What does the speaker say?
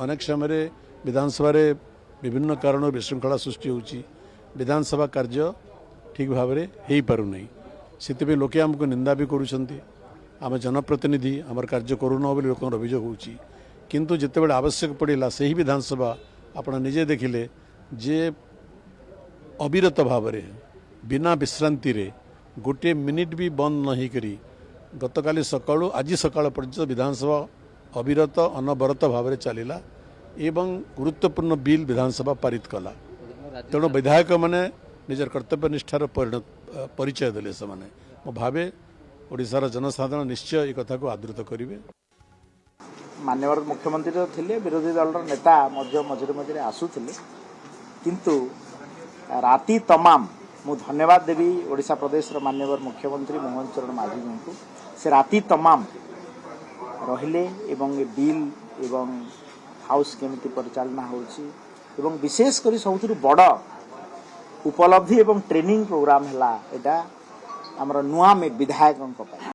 अनेक समय विधानसभा विभिन्न कारण विशृंखला सृष्टि होची विधानसभा कार्य ठीक भाव में हो पारना से लोके आमको निंदा भी करुँच आम जनप्रतिनिधि आम कार्य करूना बोली लोक अभियोग होची किंतु जितेबाला आवश्यक पड़ा से ही विधानसभा आपण निजे देखिले जे अविरत भाव में बिना विश्रांति रे गोटे मिनिट भी बंद नहीं करी गतकाली सकाळु आज सकाळ पर्यंत विधानसभा अविरत अनवरत भाव में चलला एवं गुरुत्वपूर्ण बिल विधानसभा पारित कला तेणु विधायक मैंने निजर कर्तव्य निष्ठार परिचय देले से मो भावे ओडिशार जनसाधारण निश्चय एक कथा को आदृत करेंगे। माननीय मुख्यमंत्री तो थे विरोधी दल नेता मझे मझे आसुले किंतु राति तमाम मु धन्यवाद देवी ओडिशा प्रदेश माननीय मुख्यमंत्री मोहन चरण माझी जी को से राति तमाम रहिले एवं बिल एवं हाउस केमिति परिचालना होची एवं विशेषकर सबुठ बड़ उपलब्धि एवं ट्रेनिंग प्रोग्राम है एटा हमर नुआ में विधायक